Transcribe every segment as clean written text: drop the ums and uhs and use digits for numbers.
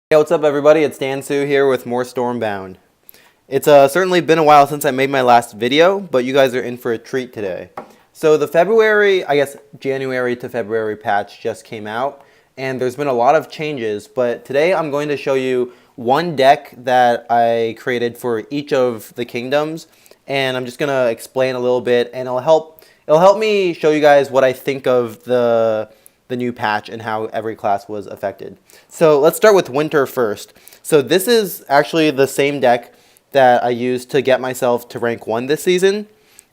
Hey, what's up everybody? It's Dan Su here with more Stormbound. It's certainly been a while since I made my last video, but you guys are in for a treat today. So the January to February patch just came out, and there's been a lot of changes, but today I'm going to show you one deck that I created for each of the kingdoms, and I'm just going to explain a little bit, and it'll help me show you guys what I think of the new patch and how every class was affected. So let's start with Winter first. So this is actually the same deck that I used to get myself to rank 1 this season.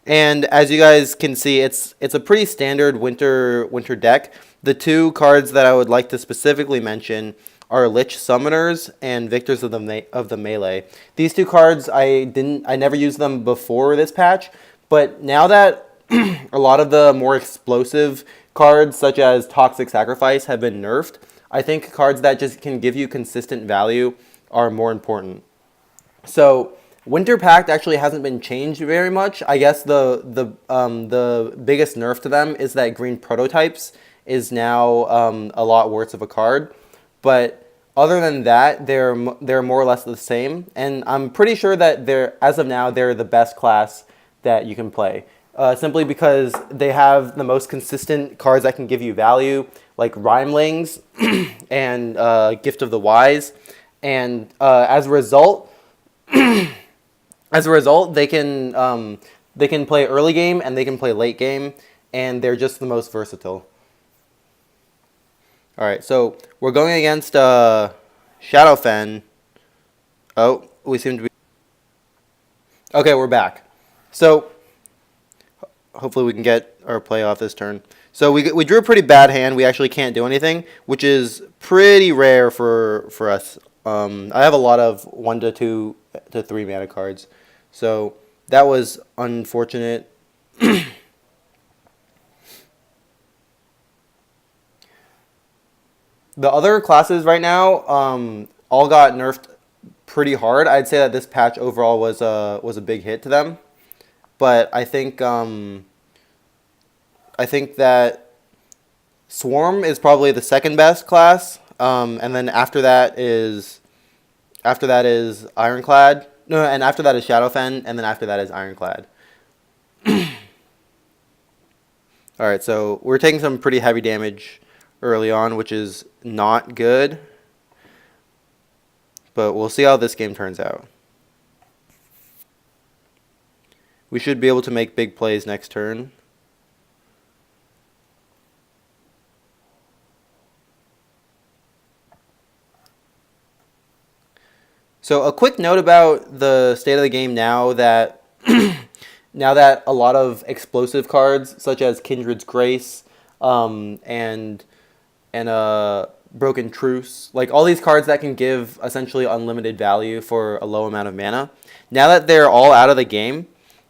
And as you guys can see, it's a pretty standard winter deck. The two cards that I would like to specifically mention are Lich Summoners and Victors of the Melee. These two cards I never used them before this patch, but now that a lot of the more explosive cards, such as Toxic Sacrifice, have been nerfed, I think cards that just can give you consistent value are more important. So Winter Pact actually hasn't been changed very much. I guess the biggest nerf to them is that green prototypes is now a lot worse of a card, but other than that, they're more or less the same, and I'm pretty sure that as of now they're the best class that you can play. Simply because they have the most consistent cards that can give you value, like Rhymelings and Gift of the Wise, and as a result, they can play early game and they can play late game, and they're just the most versatile. All right, so we're going against Shadowfen. Oh, we seem to be okay. We're back. So hopefully we can get our play off this turn. So we drew a pretty bad hand. We actually can't do anything, which is pretty rare for us. I have a lot of 1 to 2 to 3 mana cards, so that was unfortunate. The other classes right now all got nerfed pretty hard. I'd say that this patch overall was a big hit to them, but I think that Swarm is probably the second best class, and then after that is Ironclad. No, and after that is Shadowfen, and then after that is Ironclad. All right, so we're taking some pretty heavy damage early on, which is not good, but we'll see how this game turns out. We should be able to make big plays next turn. So a quick note about the state of the game now that now that a lot of explosive cards such as Kindred's Grace and Broken Truce, like all these cards that can give essentially unlimited value for a low amount of mana, now that they're all out of the game,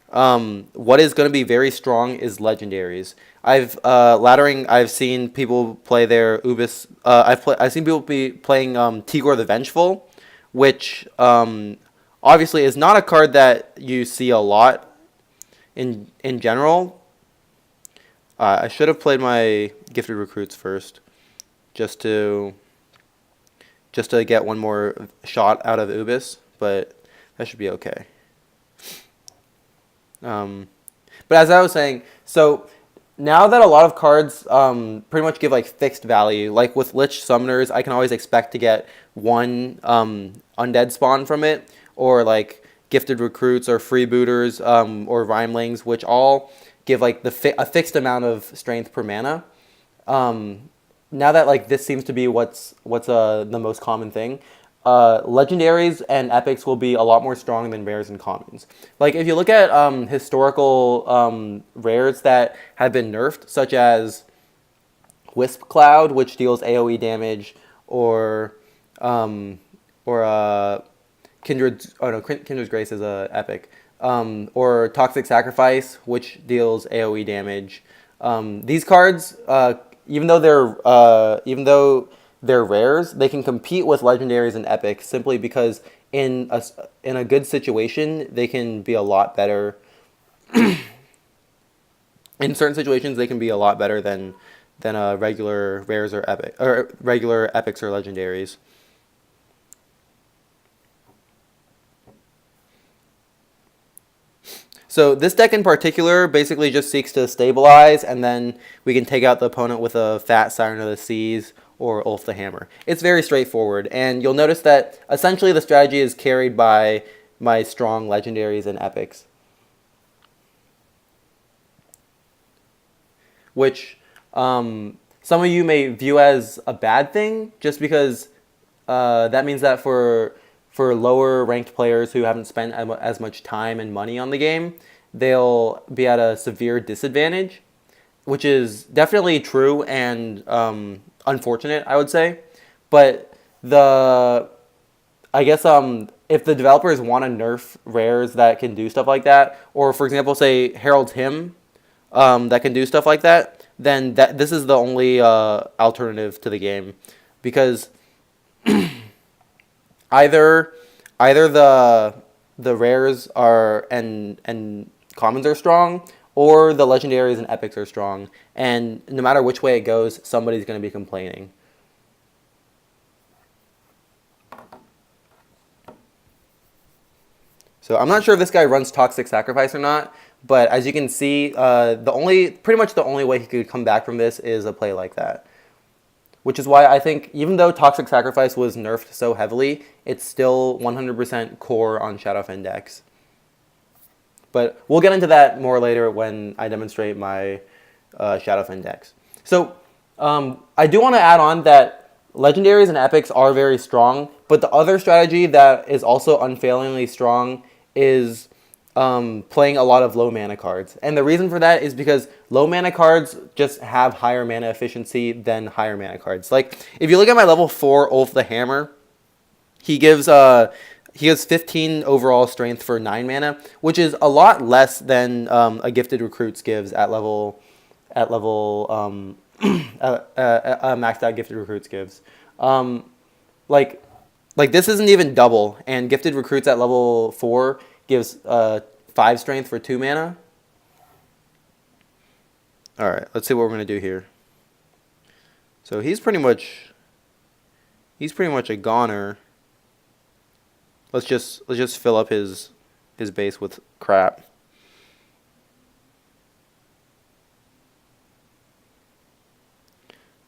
what is going to be very strong is legendaries. I've seen people play their Ubis. I've seen people be playing Tigor the Vengeful, which obviously is not a card that you see a lot in general. I should have played my Gifted Recruits first, just to get one more shot out of Ubis, but that should be okay. But as I was saying, so now that a lot of cards pretty much give like fixed value, like with Lich Summoners, I can always expect to get one undead spawn from it, or like Gifted Recruits or Freebooters or Rhymelings, which all give like a fixed amount of strength per mana. Now that like this seems to be what's the most common thing, legendaries and epics will be a lot more strong than rares and commons. Like if you look at historical rares that have been nerfed, such as Wisp Cloud, which deals AoE damage, or Kindred's Grace is a epic, or Toxic Sacrifice, which deals AoE damage. These cards, even though they're rares, they can compete with legendaries and epics simply because in a good situation they can be a lot better. In certain situations, they can be a lot better than regular rares or regular epics or legendaries. So this deck in particular basically just seeks to stabilize, and then we can take out the opponent with a Fat Siren of the Seas or Ulf the Hammer. It's very straightforward, and you'll notice that essentially the strategy is carried by my strong legendaries and epics, which some of you may view as a bad thing, just because that means that for lower ranked players who haven't spent as much time and money on the game, they'll be at a severe disadvantage, which is definitely true and unfortunate, I would say. But I guess if the developers want to nerf rares that can do stuff like that, or for example, say Herald's Hymn that can do stuff like that, then this is the only alternative to the game, because either the rares are and commons are strong, or the legendaries and epics are strong, and no matter which way it goes, somebody's going to be complaining. So I'm not sure if this guy runs Toxic Sacrifice or not, but as you can see, pretty much the only way he could come back from this is a play like that. Which is why I think, even though Toxic Sacrifice was nerfed so heavily, it's still 100% core on Shadowfen decks. But we'll get into that more later when I demonstrate my Shadowfen decks. So I do want to add on that legendaries and epics are very strong, but the other strategy that is also unfailingly strong is playing a lot of low mana cards. And the reason for that is because low mana cards just have higher mana efficiency than higher mana cards. Like, if you look at my level 4 Ulf the Hammer, he gives 15 overall strength for 9 mana, which is a lot less than a Gifted Recruits gives at level maxed out Gifted Recruits gives. Like this isn't even double, and Gifted Recruits at level 4 gives 5 strength for 2 mana. Alright, let's see what we're going to do here. So he's pretty much a goner. Let's just fill up his base with crap.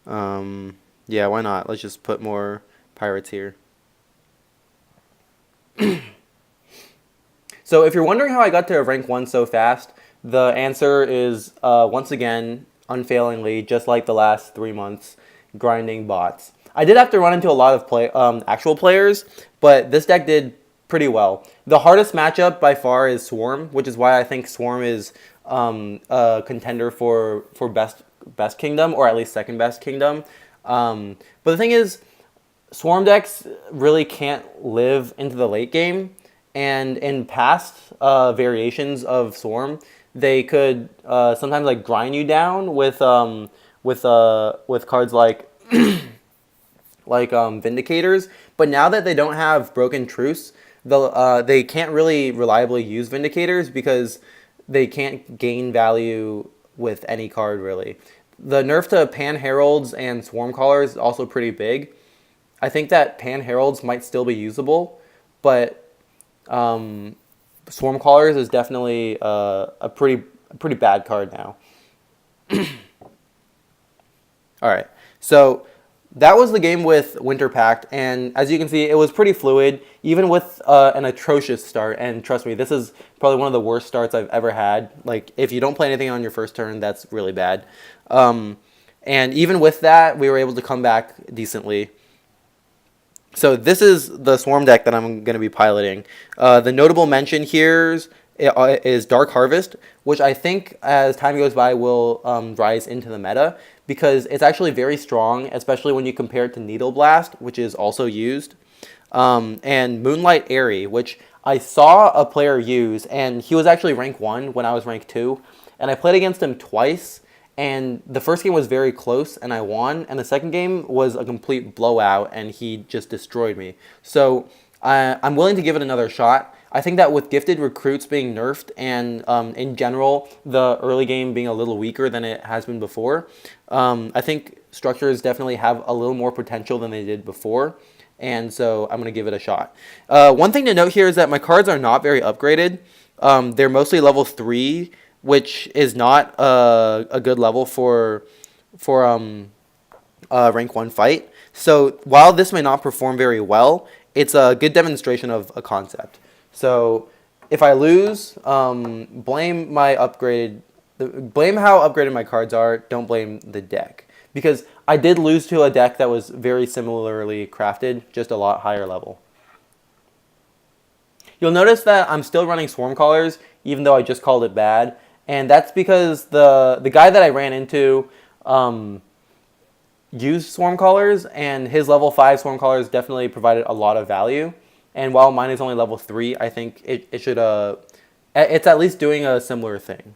Yeah, why not? Let's just put more pirates here. So if you're wondering how I got to rank 1 so fast, the answer is, once again, unfailingly, just like the last 3 months, grinding bots. I did have to run into a lot of actual players, but this deck did pretty well. The hardest matchup by far is Swarm, which is why I think Swarm is a contender for best kingdom, or at least second best kingdom. But the thing is, Swarm decks really can't live into the late game. And in past variations of Swarm, they could sometimes like grind you down with cards like Vindicators. But now that they don't have Broken Truce, they can't really reliably use Vindicators because they can't gain value with any card really. The nerf to Pan Heralds and Swarm Callers is also pretty big. I think that Pan Heralds might still be usable, but Swarm Callers is definitely a pretty bad card now. Alright, so that was the game with Winter Pact, and as you can see, it was pretty fluid, even with an atrocious start, and trust me, this is probably one of the worst starts I've ever had. Like, if you don't play anything on your first turn, that's really bad. And even with that, we were able to come back decently. So this is the Swarm deck that I'm going to be piloting. The notable mention here is Dark Harvest, which I think as time goes by will rise into the meta, because it's actually very strong, especially when you compare it to Needle Blast, which is also used, and Moonlight Airy, which I saw a player use, and he was actually rank 1 when I was rank 2, and I played against him twice, and the first game was very close, and I won, and the second game was a complete blowout, and he just destroyed me. So I'm willing to give it another shot. I think that with Gifted Recruits being nerfed, and in general, the early game being a little weaker than it has been before, I think structures definitely have a little more potential than they did before, and so I'm going to give it a shot. One thing to note here is that my cards are not very upgraded. they're mostly level 3, which is not a good level for a rank 1 fight. So while this may not perform very well, it's a good demonstration of a concept. So if I lose, blame how upgraded my cards are. Don't blame the deck, because I did lose to a deck that was very similarly crafted, just a lot higher level. You'll notice that I'm still running Swarm Callers, even though I just called it bad, and that's because the guy that I ran into used Swarm Callers, and his level 5 Swarm Callers definitely provided a lot of value. And while mine is only level 3, I think it should it's at least doing a similar thing.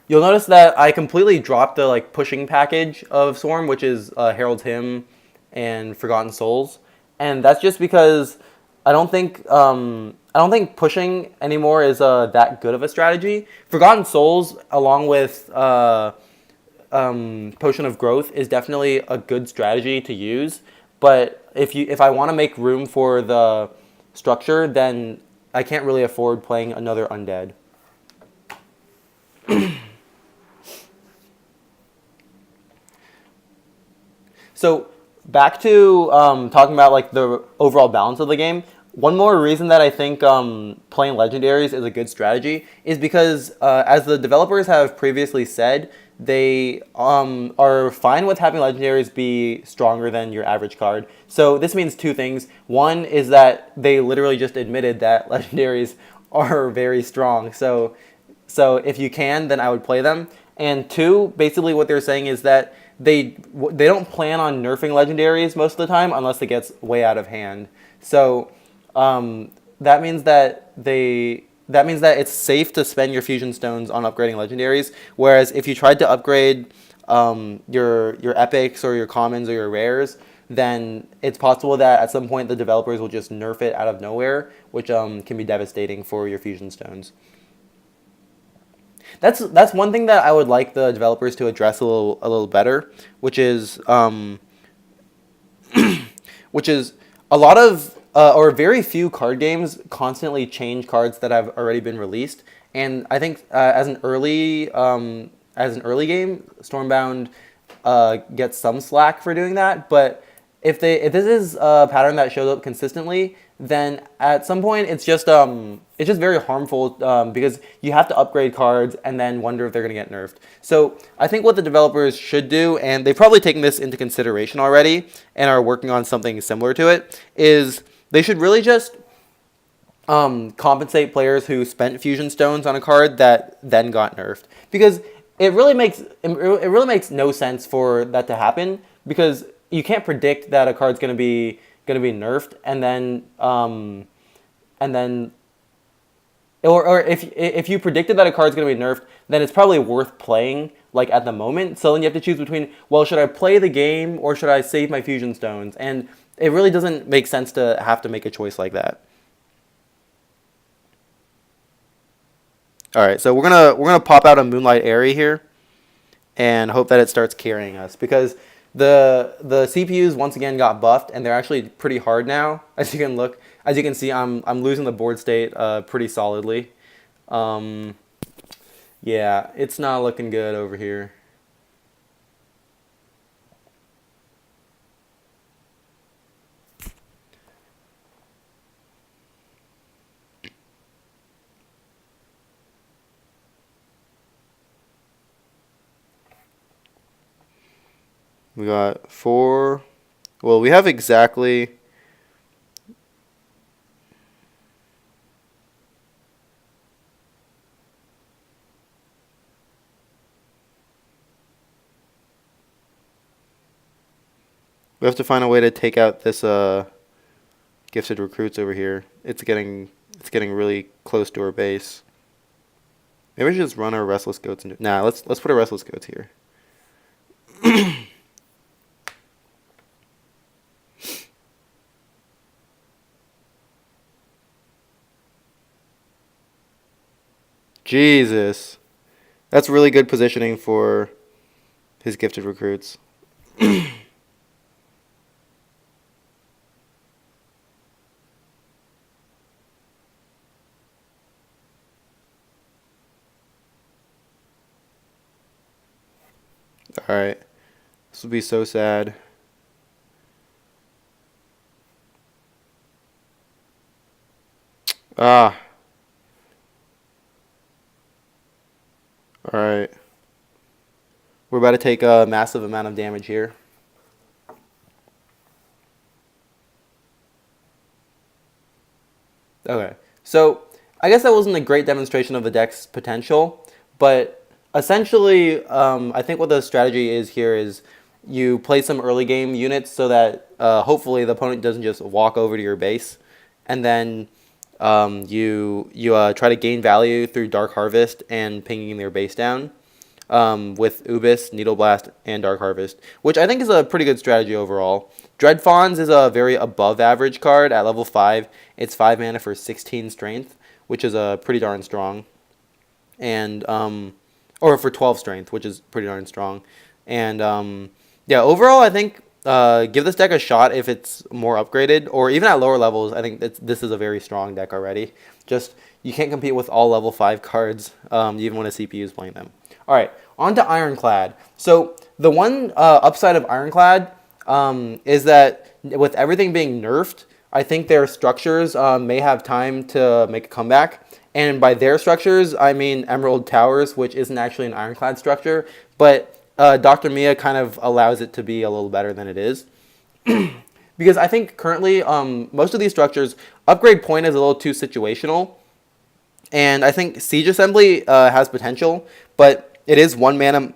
You'll notice that I completely dropped the pushing package of Swarm, which is Herald's Hymn and Forgotten Souls, and that's just because I don't think pushing anymore is that good of a strategy. Forgotten Souls, along with Potion of Growth, is definitely a good strategy to use. But if I want to make room for the structure, then I can't really afford playing another undead. So back to talking about the overall balance of the game. One more reason that I think playing legendaries is a good strategy is because, as the developers have previously said, they are fine with having legendaries be stronger than your average card. So this means two things. One is that they literally just admitted that legendaries are very strong. So if you can, then I would play them. And two, basically what they're saying is that they don't plan on nerfing legendaries most of the time unless it gets way out of hand. So that means that it's safe to spend your fusion stones on upgrading legendaries. Whereas if you tried to upgrade your epics or your commons or your rares, then it's possible that at some point the developers will just nerf it out of nowhere, which can be devastating for your fusion stones. That's one thing that I would like the developers to address a little better, which is which is a lot of or very few card games constantly change cards that have already been released, and I think as an early game, Stormbound gets some slack for doing that. But if this is a pattern that shows up consistently, then at some point it's just very harmful because you have to upgrade cards and then wonder if they're going to get nerfed. So I think what the developers should do, and they've probably taken this into consideration already and are working on something similar to it, is they should really just compensate players who spent fusion stones on a card that then got nerfed, because it really makes no sense for that to happen, because you can't predict that a card's going to be nerfed and then or if you predicted that a card's going to be nerfed, then it's probably worth playing at the moment. So then you have to choose between, well, should I play the game or should I save my fusion stones? And it really doesn't make sense to have to make a choice like that. All right, so we're gonna pop out a Moonlight Airy here and hope that it starts carrying us, because the CPUs once again got buffed and they're actually pretty hard now. As you can see, I'm losing the board state pretty solidly. Yeah, it's not looking good over here. We got 4. Well, we have exactly. We have to find a way to take out this gifted recruits over here. It's getting really close to our base. Maybe we should just run our restless goats into. Nah, let's put our restless goats here. Jesus. That's really good positioning for his gifted recruits. Alright. This will be so sad. Ah. Alright. We're about to take a massive amount of damage here. Okay. So, I guess that wasn't a great demonstration of the deck's potential, but essentially, I think what the strategy is here is you play some early game units so that hopefully the opponent doesn't just walk over to your base, and then you try to gain value through Dark Harvest and pinging their base down with Ubis, Needle Blast, and Dark Harvest, which I think is a pretty good strategy overall. Dread Fawns is a very above average card at level 5. It's 5 mana for 16 strength, which is pretty darn strong. And or for 12 strength, which is pretty darn strong. And yeah, overall, I think give this deck a shot if it's more upgraded, or even at lower levels. I think this is a very strong deck already. Just you can't compete with all level 5 cards, even when a CPU is playing them. All right, on to Ironclad. So the one upside of Ironclad is that with everything being nerfed, I think their structures may have time to make a comeback. And by their structures, I mean Emerald Towers, which isn't actually an Ironclad structure, but Dr. Mia kind of allows it to be a little better than it is. Because I think currently most of these structures, upgrade point is a little too situational. And I think Siege Assembly has potential, but it is 1 mana.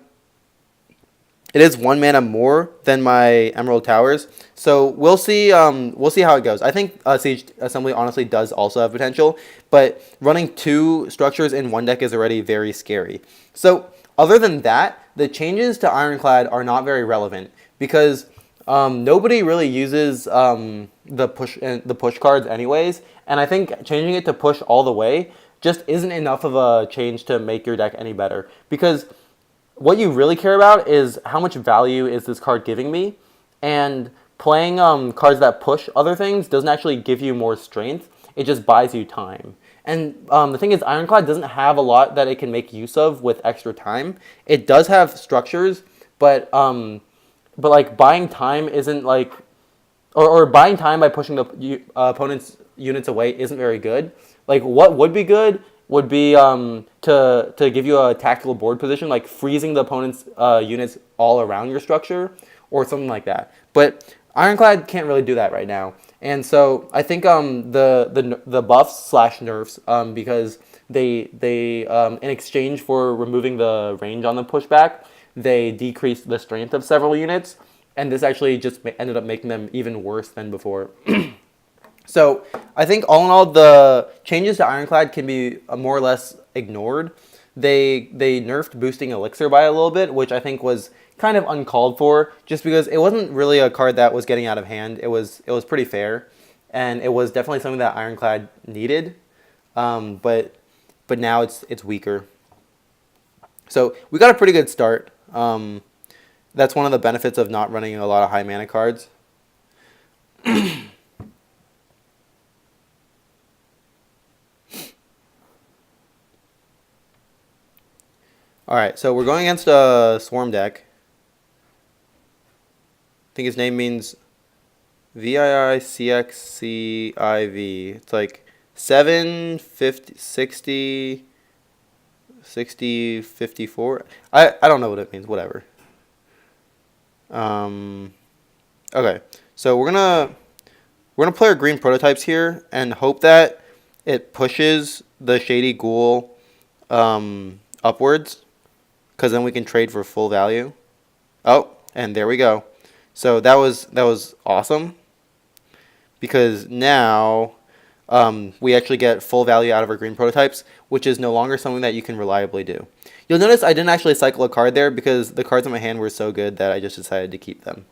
It is 1 mana more than my Emerald Towers, so we'll see. We'll see how it goes. I think Siege Assembly honestly does also have potential, but running 2 structures in one deck is already very scary. So other than that, the changes to Ironclad are not very relevant because nobody really uses the push cards anyways, and I think changing it to push all the way just isn't enough of a change to make your deck any better, because what you really care about is how much value is this card giving me, and playing cards that push other things doesn't actually give you more strength, it just buys you time. And the thing is, Ironclad doesn't have a lot that it can make use of with extra time. It does have structures, but like buying time isn't like, or buying time by pushing the opponent's units away isn't very good. Like what would be good would be to give you a tactical board position, like freezing the opponent's units all around your structure or something like that. But Ironclad can't really do that right now. And so I think the buffs / nerfs, because they in exchange for removing the range on the pushback, they decreased the strength of several units, and this actually just ended up making them even worse than before. So I think all in all, the changes to Ironclad can be more or less ignored. They nerfed boosting Elixir by a little bit, which I think was kind of uncalled for, just because it wasn't really a card that was getting out of hand. It was pretty fair, and it was definitely something that Ironclad needed. But now it's weaker. So we got a pretty good start. That's one of the benefits of not running a lot of high mana cards. Alright, so we're going against a Swarm deck. I think his name means VIICXCIV. It's like 7, 50, 60, 60, 54. I don't know what it means, whatever. Okay, so we're gonna play our green prototypes here and hope that it pushes the Shady Ghoul upwards, because then we can trade for full value. Oh, and there we go. So that was awesome, because now we actually get full value out of our green prototypes, which is no longer something that you can reliably do. You'll notice I didn't actually cycle a card there because the cards in my hand were so good that I just decided to keep them.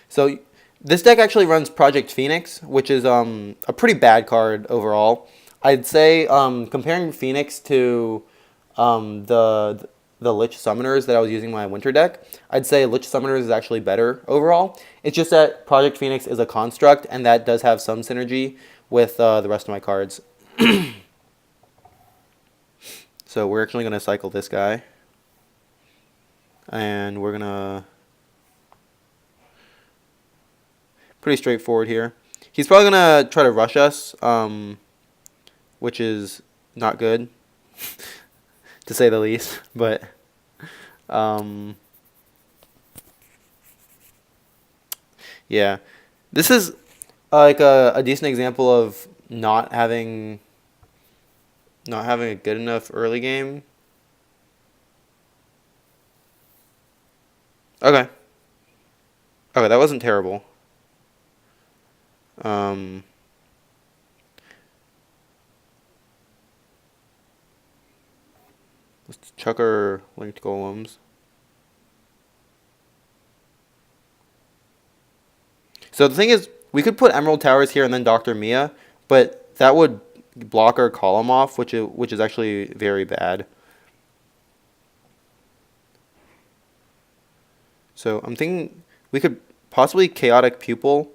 So this deck actually runs Project Phoenix, which is a pretty bad card overall. I'd say comparing Phoenix to the Lich Summoners that I was using in my winter deck, I'd say Lich Summoners is actually better overall. It's just that Project Phoenix is a construct, and that does have some synergy with the rest of my cards. So we're actually going to cycle this guy. And we're going to... Pretty straightforward here. He's probably going to try to rush us, which is not good, to say the least. But... yeah. This is like a decent example of not having a good enough early game. Okay. Okay, that wasn't terrible. Let's chuck our linked golems. So the thing is, we could put Emerald Towers here and then Dr. Mia, but that would block our column off, which is actually very bad. So I'm thinking we could possibly Chaotic Pupil,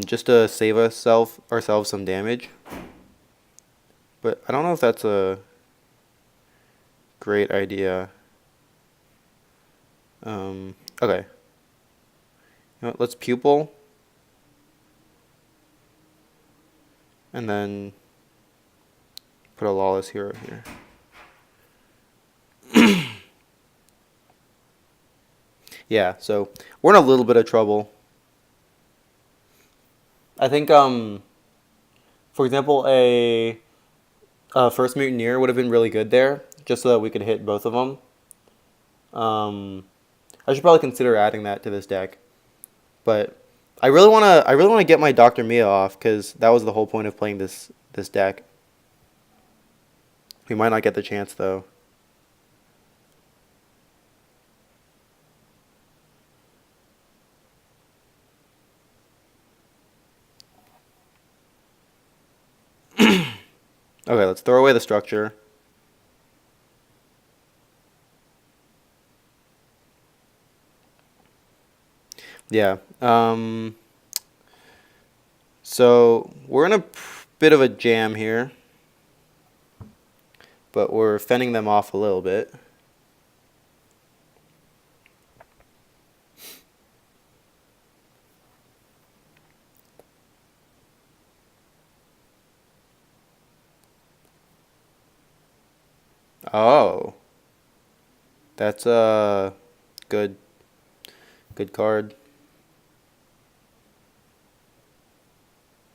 just to save ourselves some damage. But I don't know if that's a great idea. Okay. You know what, let's Pupil. And then put a Lawless Hero here. Yeah, so we're in a little bit of trouble. I think, for example, a First Mutineer would have been really good there, just so that we could hit both of them. I should probably consider adding that to this deck, but I really wanna get my Dr. Mia off, because that was the whole point of playing this deck. We might not get the chance though. Okay, let's throw away the structure. Yeah. So we're in a bit of a jam here, but we're fending them off a little bit. Oh, that's a good card.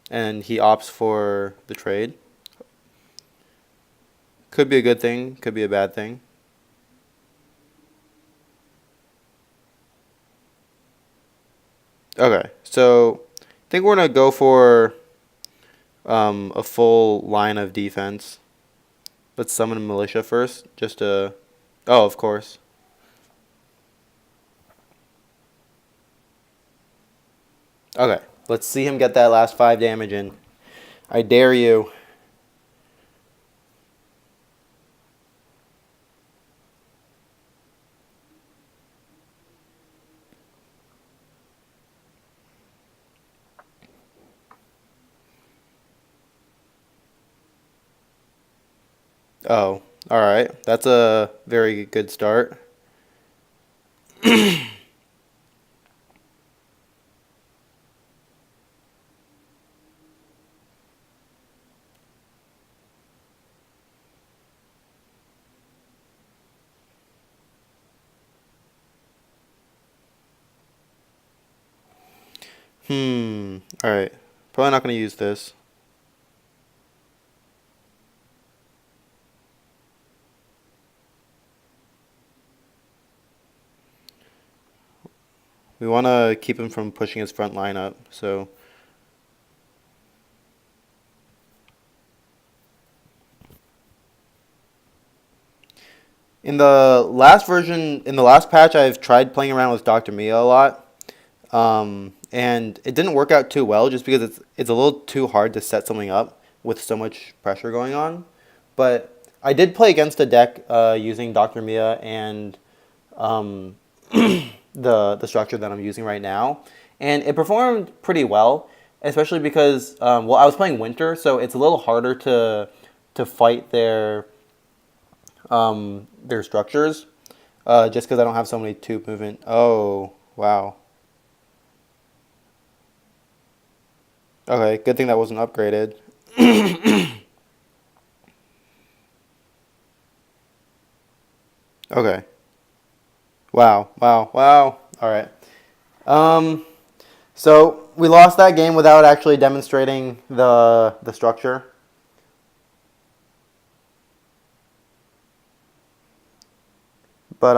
And he opts for the trade. Could be a good thing, could be a bad thing. Okay, so I think we're going to go for a full line of defense. Let's summon Militia first, just to... Oh, of course. Okay, let's see him get that last 5 damage in. I dare you. Oh, alright. That's a very good start. Alright. Probably not going to use this. We want to keep him from pushing his front line up, so... In the last patch, I've tried playing around with Dr. Mia a lot. And it didn't work out too well just because it's a little too hard to set something up with so much pressure going on. But I did play against a deck using Dr. Mia and the structure that I'm using right now. And it performed pretty well, especially because, well, I was playing Winter, so it's a little harder to fight their their structures, just because I don't have so many tube movement. Oh, wow. Okay, good thing that wasn't upgraded. Okay. Wow, wow, wow. All right. Um, so we lost that game without actually demonstrating the structure. But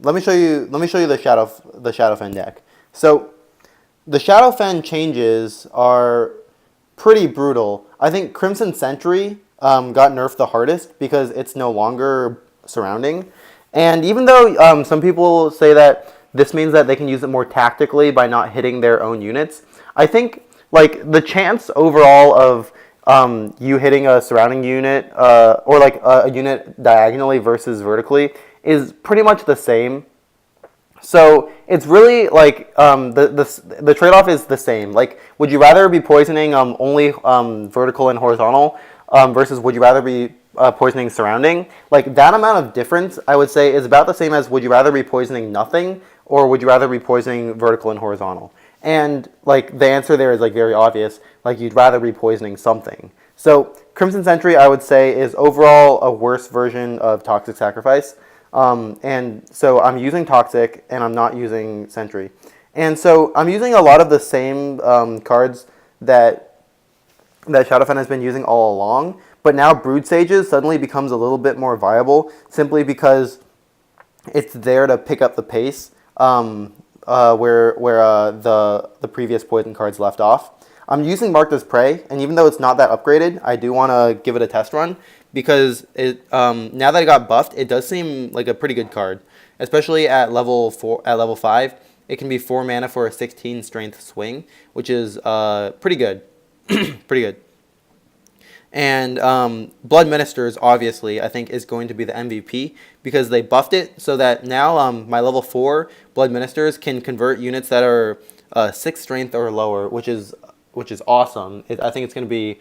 let me show you the Shadowfen deck. So the Shadowfen changes are pretty brutal. I think Crimson Sentry got nerfed the hardest because it's no longer surrounding. And even though some people say that this means that they can use it more tactically by not hitting their own units, I think like the chance overall of you hitting a surrounding unit or like a unit diagonally versus vertically is pretty much the same. So it's really like the trade off is the same. Like, would you rather be poisoning only vertical and horizontal versus would you rather be poisoning surrounding? Like that amount of difference, I would say, is about the same as would you rather be poisoning nothing or would you rather be poisoning vertical and horizontal? And like the answer there is like very obvious. Like you'd rather be poisoning something. So Crimson Sentry, I would say, is overall a worse version of Toxic Sacrifice. And so I'm using Toxic and I'm not using Sentry. And so I'm using a lot of the same cards that Shadowfen has been using all along. But now Brood Sages suddenly becomes a little bit more viable simply because it's there to pick up the pace where the previous poison cards left off. I'm using Marked as Prey, and even though it's not that upgraded, I do want to give it a test run because it now that it got buffed, it does seem like a pretty good card, especially at level 4. At level 5, it can be 4 mana for a 16 strength swing, which is pretty good, pretty good. And Blood Ministers, obviously, I think is going to be the MVP because they buffed it so that now my level 4 Blood Ministers can convert units that are 6 strength or lower, which is awesome. I think it's going to be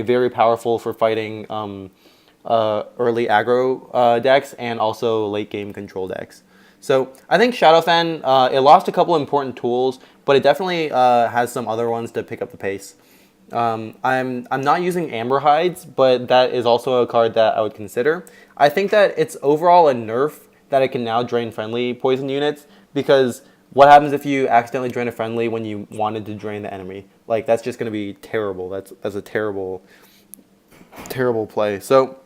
very powerful for fighting early aggro decks and also late game control decks. So I think Shadowfen it lost a couple important tools, but it definitely has some other ones to pick up the pace. I'm not using Amber Hides, but that is also a card that I would consider. I think that it's overall a nerf that it can now drain friendly poison units because what happens if you accidentally drain a friendly when you wanted to drain the enemy? Like that's just going to be terrible. That's a terrible play. So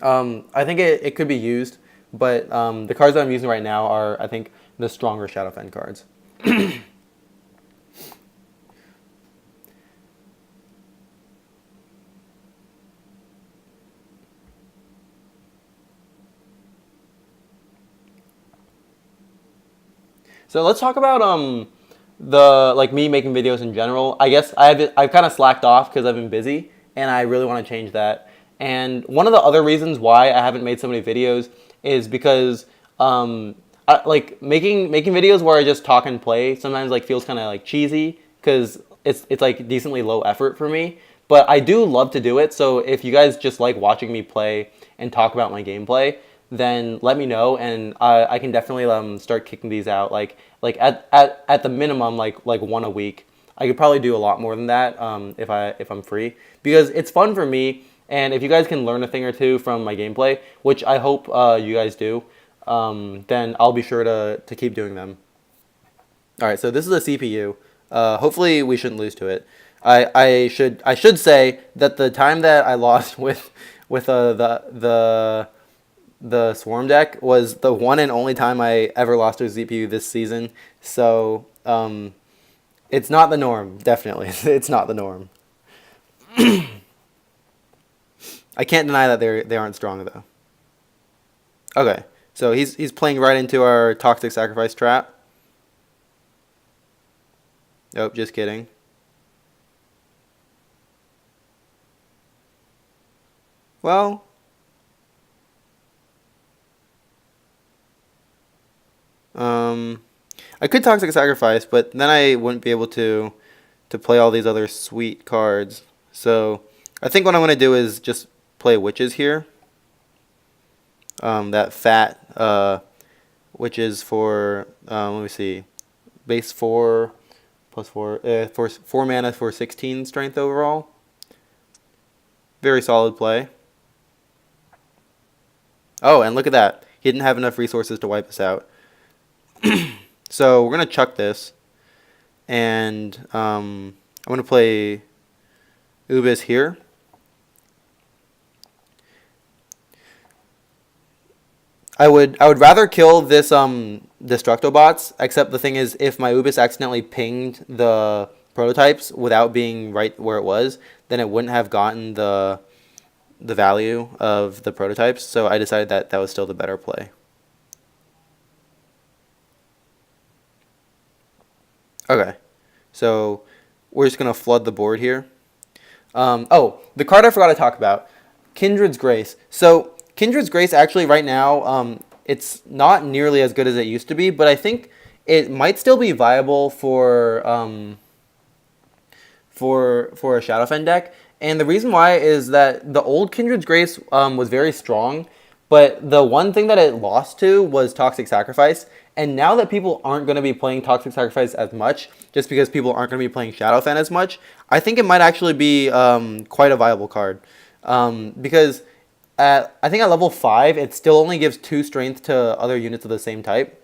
I think it could be used, but the cards that I'm using right now are I think the stronger Shadowfen cards. So let's talk about the like me making videos in general. I guess I've kind of slacked off because I've been busy, and I really want to change that. And one of the other reasons why I haven't made so many videos is because like making videos where I just talk and play sometimes like feels kind of like cheesy because it's like decently low effort for me. But I do love to do it. So if you guys just like watching me play and talk about my gameplay, then let me know, and I can definitely start kicking these out. Like at the minimum, like one a week. I could probably do a lot more than that if I'm free because it's fun for me. And if you guys can learn a thing or two from my gameplay, which I hope you guys do, then I'll be sure to keep doing them. All right, so this is a CPU. Hopefully we shouldn't lose to it. I should say that the time that I lost with the Swarm deck was the one and only time I ever lost to a CPU this season. So it's not the norm, definitely. It's not the norm. I can't deny that they aren't strong though. Okay, so he's playing right into our Toxic Sacrifice trap. Nope, just kidding. Well, I could Toxic Sacrifice, but then I wouldn't be able to play all these other sweet cards. So I think what I'm going to do is just play Witches here. that fat, which is for, let me see, base 4 plus 4, for 4 mana for 16 strength overall. Very solid play. Oh, and look at that. He didn't have enough resources to wipe us out. So we're going to chuck this. And I'm going to play Ubis here. I would rather kill this Destructobots, except the thing is, if my Ubis accidentally pinged the prototypes without being right where it was, then it wouldn't have gotten the value of the prototypes. So I decided that that was still the better play. Okay, so we're just gonna flood the board here. Oh, the card I forgot to talk about, Kindred's Grace. So Kindred's Grace actually right now, it's not nearly as good as it used to be, but I think it might still be viable for a Shadowfen deck. And the reason why is that the old Kindred's Grace was very strong, but the one thing that it lost to was Toxic Sacrifice. And now that people aren't going to be playing Toxic Sacrifice as much, just because people aren't going to be playing Shadowfen as much, I think it might actually be quite a viable card. Because I think at level 5, it still only gives 2 strength to other units of the same type,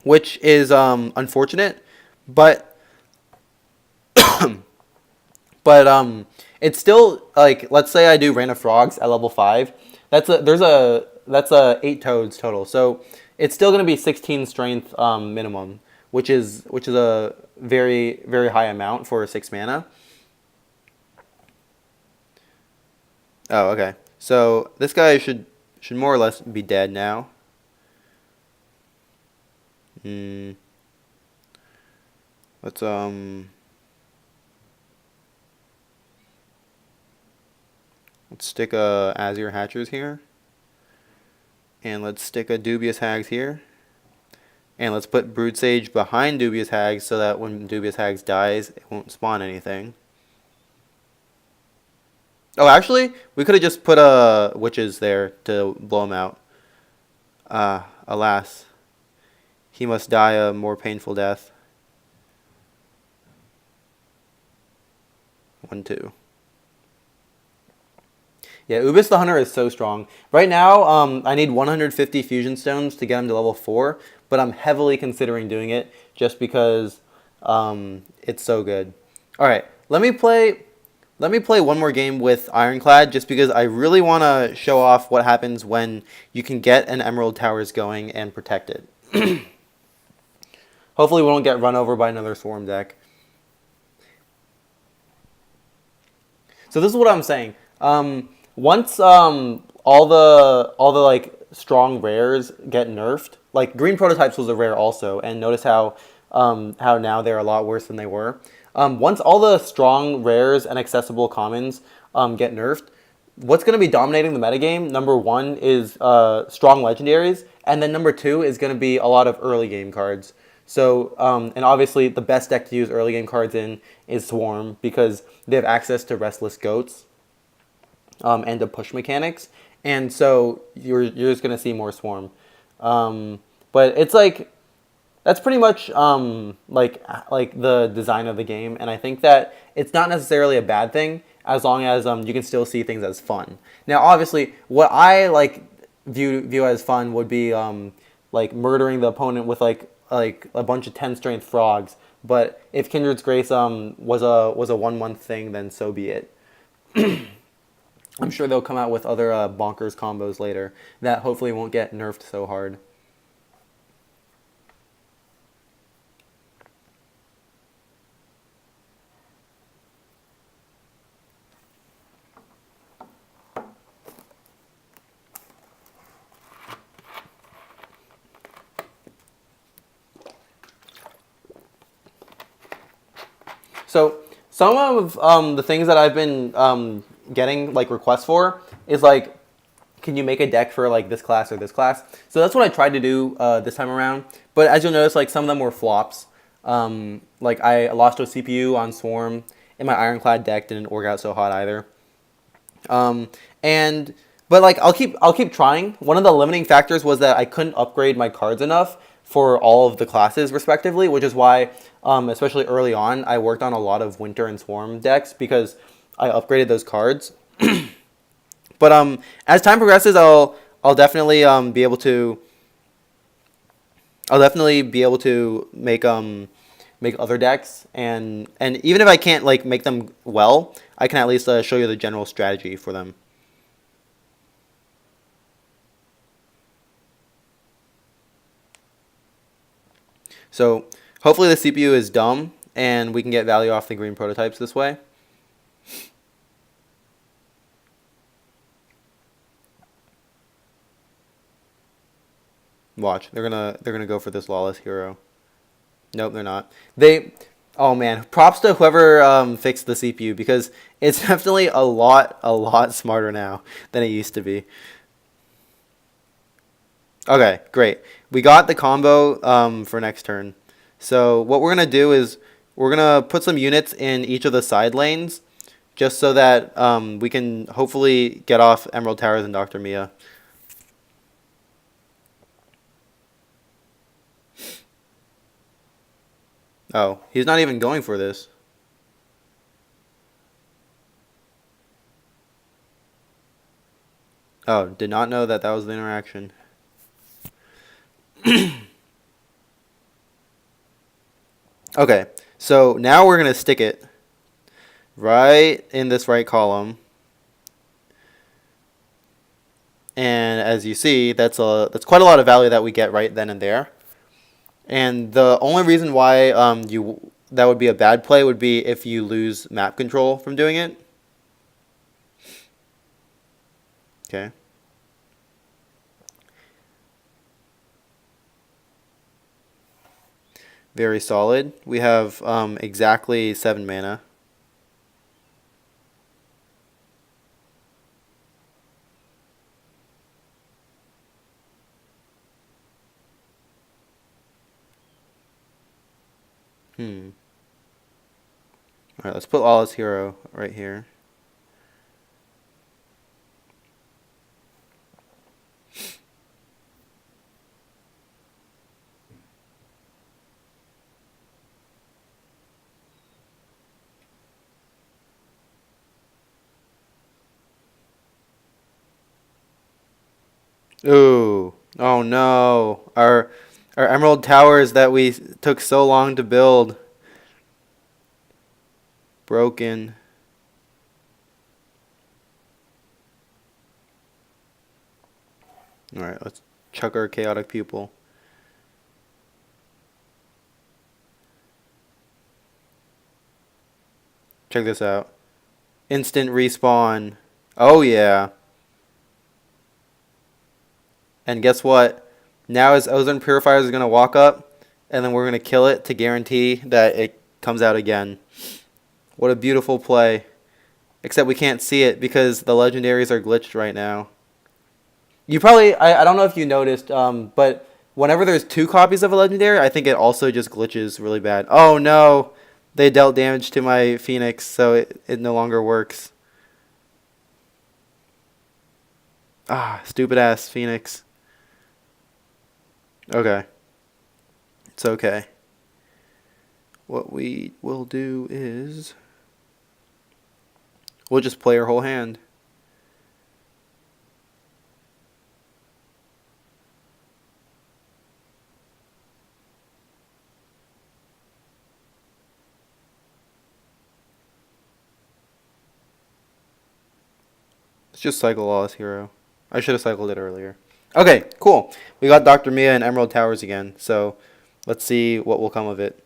which is unfortunate, but it's still, like, let's say I do Rain of Frogs at level 5. That's a 8 toads total. So it's still going to be 16 strength minimum, which is a very, very high amount for 6 mana. Oh, okay. So this guy should more or less be dead now. Let's stick a Azure Hatchers here. And let's stick a Dubious Hags here. And let's put Brood Sage behind Dubious Hags so that when Dubious Hags dies, it won't spawn anything. Oh, actually, we could have just put Witches there to blow him out. Alas, he must die a more painful death. 1-2. Yeah, Ubis the Hunter is so strong. Right now, I need 150 Fusion Stones to get him to level 4, but I'm heavily considering doing it just because it's so good. All right, let me play one more game with Ironclad just because I really want to show off what happens when you can get an Emerald Towers going and protect it. Hopefully we won't get run over by another Swarm deck. So this is what I'm saying. Once all the like strong rares get nerfed, like green prototypes was a rare also, and notice how now they're a lot worse than they were. Once all the strong rares and accessible commons get nerfed, what's going to be dominating the metagame, number 1 is strong legendaries, and then number 2 is going to be a lot of early game cards. So, and obviously the best deck to use early game cards in is Swarm because they have access to Restless Goats and to push mechanics, and so you're just going to see more Swarm. But it's like, that's pretty much like the design of the game, and I think that it's not necessarily a bad thing as long as you can still see things as fun. Now, obviously, what I like view as fun would be like murdering the opponent with like a bunch of 10 strength frogs. But if Kindred's Grace was a 1 month thing, then so be it. I'm sure they'll come out with other bonkers combos later that hopefully won't get nerfed so hard. So some of the things that I've been getting like requests for is like, can you make a deck for like this class or this class? So that's what I tried to do this time around. But as you'll notice, like some of them were flops. Like I lost a CPU on Swarm, and my Ironclad deck didn't work out so hot either. And But like I'll keep trying. One of the limiting factors was that I couldn't upgrade my cards enough for all of the classes respectively, which is why, especially early on, I worked on a lot of Winter and Swarm decks because I upgraded those cards. But as time progresses, I'll definitely be able to make other decks, and even if I can't like make them well, I can at least show you the general strategy for them. So hopefully the CPU is dumb and we can get value off the green prototypes this way. Watch, they're gonna go for this lawless hero. Nope, they're not. Oh man, props to whoever fixed the CPU because it's definitely a lot smarter now than it used to be. Okay, great. We got the combo for next turn. So what we're gonna do is we're gonna put some units in each of the side lanes, just so that we can hopefully get off Emerald Towers and Dr. Mia. Oh, he's not even going for this. Oh, did not know that that was the interaction. Okay, so now we're going to stick it right in this right column. And as you see, that's quite a lot of value that we get right then and there. And the only reason why that would be a bad play would be if you lose map control from doing it. Okay. Very solid. We have exactly 7 mana. Alright, let's put Lawless Hero right here. Ooh. Oh no. Our Emerald Towers that we took so long to build. Broken. Alright, let's chuck our Chaotic Pupil. Check this out. Instant respawn. Oh yeah. And guess what? Now his Ozone Purifier is going to walk up, and then we're going to kill it to guarantee that it comes out again. What a beautiful play. Except we can't see it because the legendaries are glitched right now. You probably, I don't know if you noticed, but whenever there's 2 copies of a legendary, I think it also just glitches really bad. Oh no! They dealt damage to my Phoenix, so it no longer works. Ah, stupid ass Phoenix. Okay. It's okay. What we will do is we'll just play our whole hand. Let's just cycle Lawless Hero. I should have cycled it earlier. Okay, cool. We got Dr. Mia and Emerald Towers again, so let's see what will come of it.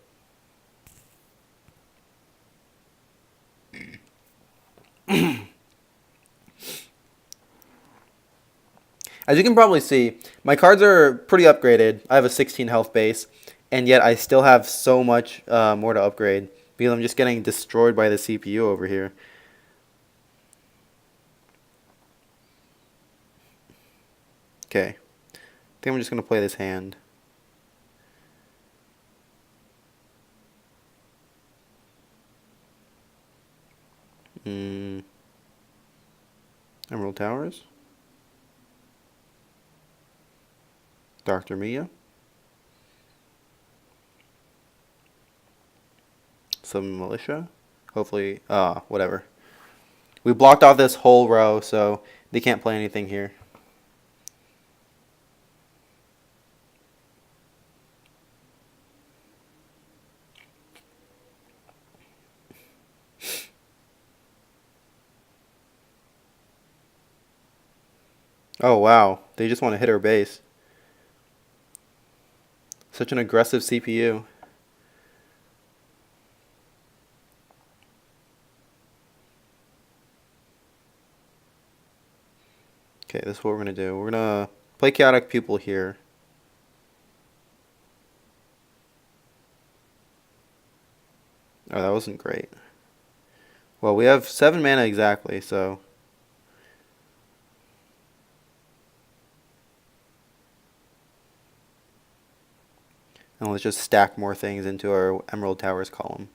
As you can probably see, my cards are pretty upgraded. I have a 16 health base, and yet I still have so much more to upgrade because I'm just getting destroyed by the CPU over here. Okay. I think I'm just going to play this hand. Emerald Towers. Dr. Mia. Some militia. Hopefully, whatever. We blocked off this whole row, so they can't play anything here. Oh, wow. They just want to hit our base. Such an aggressive CPU. Okay, this is what we're going to do. We're going to play Chaotic Pupil here. Oh, that wasn't great. Well, we have 7 mana exactly, so... And let's just stack more things into our Emerald Towers column.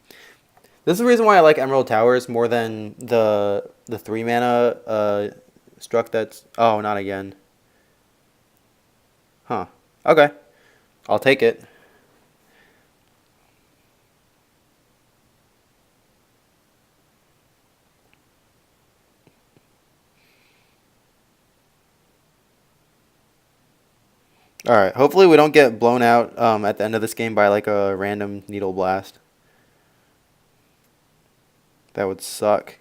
This is the reason why I like Emerald Towers more than the 3 mana struck that's... Oh, not again. Huh. Okay. I'll take it. Alright, hopefully we don't get blown out at the end of this game by like a random needle blast. That would suck.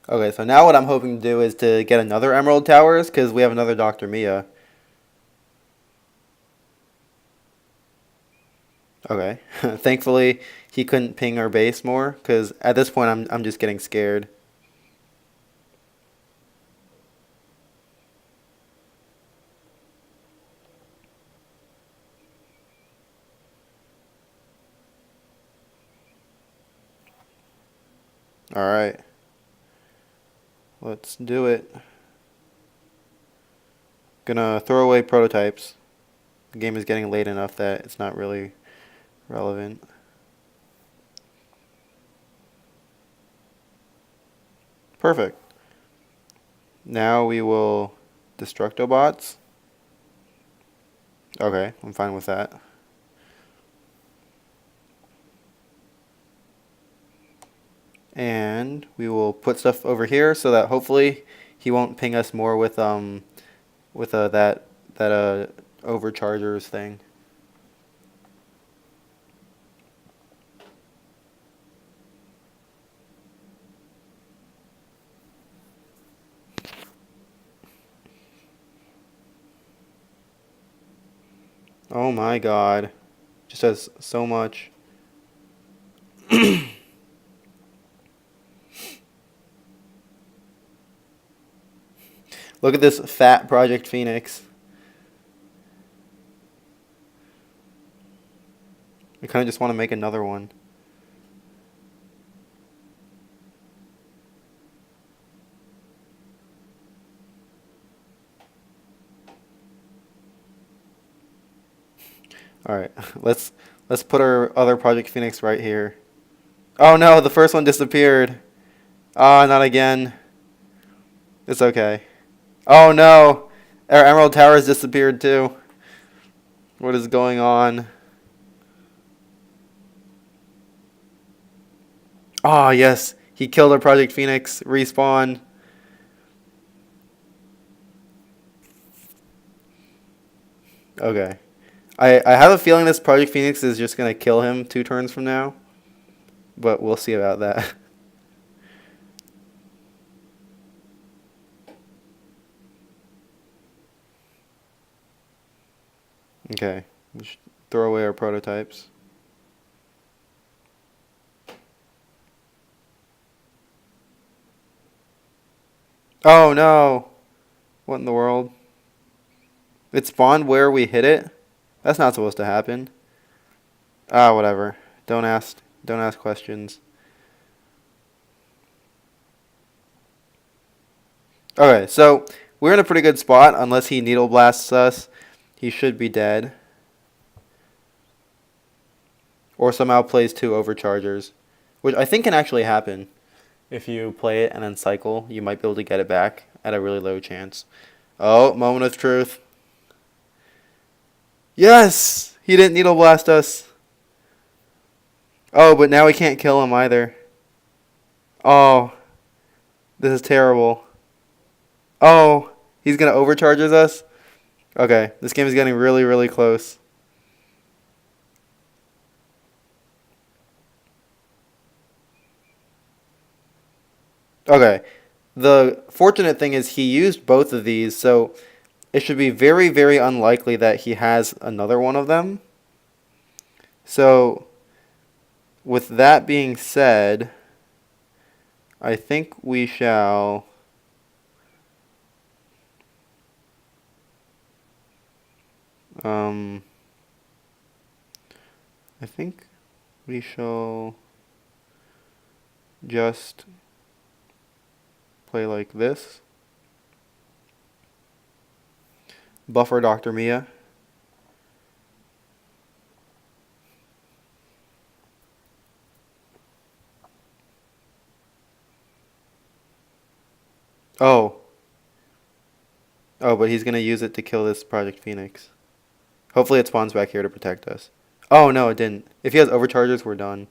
Okay, so now what I'm hoping to do is to get another Emerald Towers, because we have another Dr. Mia. Okay, thankfully he couldn't ping our base more, because at this point I'm just getting scared. Alright. Let's do it. Gonna throw away prototypes. The game is getting late enough that it's not really relevant. Perfect. Now we will Destructobots. Okay, I'm fine with that. And we will put stuff over here so that hopefully he won't ping us more with that overchargers thing. Oh my god. Just has so much. Look at this fat Project Phoenix. I kind of just want to make another one. Alright, let's put our other Project Phoenix right here. Oh no, the first one disappeared. Ah, not again. It's okay. Oh no! Our Emerald Towers disappeared too. What is going on? Ah, yes. He killed our Project Phoenix. Respawn. Okay. I have a feeling this Project Phoenix is just going to kill him 2 turns from now. But we'll see about that. Okay. We should throw away our prototypes. Oh no! What in the world? It spawned where we hit it? That's not supposed to happen. Ah, whatever. Don't ask questions. Okay, so we're in a pretty good spot. Unless he needle blasts us, he should be dead. Or somehow plays 2 overchargers, which I think can actually happen. If you play it and then cycle, you might be able to get it back at a really low chance. Oh, moment of truth. Yes! He didn't needle blast us. Oh, but now we can't kill him either. Oh, this is terrible. Oh, he's going to overcharges us? Okay, this game is getting really, really close. Okay, the fortunate thing is he used both of these, so it should be very, very unlikely that he has another one of them. So, with that being said, I think we shall... I think we shall just play like this. Buffer Dr. Mia. Oh. Oh, but he's going to use it to kill this Project Phoenix. Hopefully it spawns back here to protect us. Oh, no, it didn't. If he has overchargers, we're done.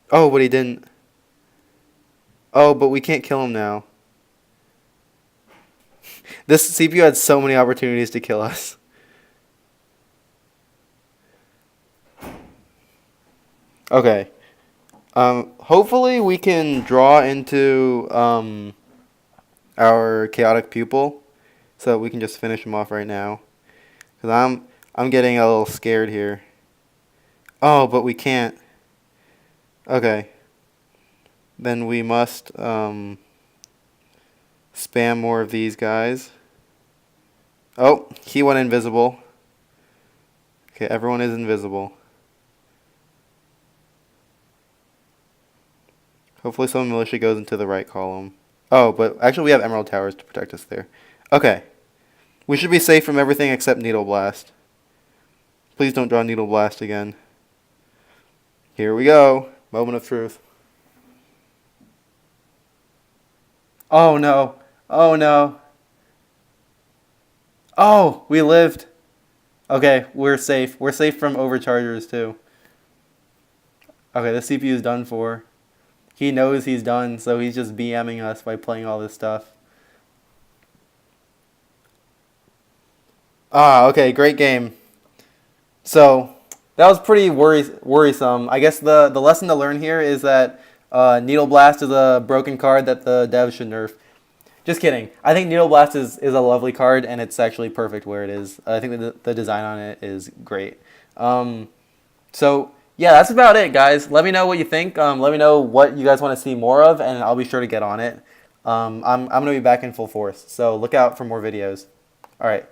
Oh, but he didn't. Oh, but we can't kill him now. This CPU had so many opportunities to kill us. Okay. Hopefully we can draw into our chaotic pupil so we can just finish him off right now. Because I'm getting a little scared here. Oh, but we can't. Okay. Then we must spam more of these guys. Oh, he went invisible. Okay, everyone is invisible. Hopefully some militia goes into the right column. Oh, but actually we have emerald towers to protect us there. Okay. We should be safe from everything except needle blast. Please don't draw needle blast again. Here we go. Moment of truth. Oh no. Oh no. Oh, we lived. Okay, we're safe. We're safe from overchargers too. Okay, the CPU is done for. He knows he's done, so he's just BMing us by playing all this stuff. Ah, okay, great game. So, that was pretty worrisome. I guess the lesson to learn here is that Needle Blast is a broken card that the devs should nerf. Just kidding. I think Needle Blast is a lovely card, and it's actually perfect where it is. I think the design on it is great. So, yeah, that's about it, guys. Let me know what you think. Let me know what you guys want to see more of, and I'll be sure to get on it. I'm going to be back in full force, so look out for more videos. All right.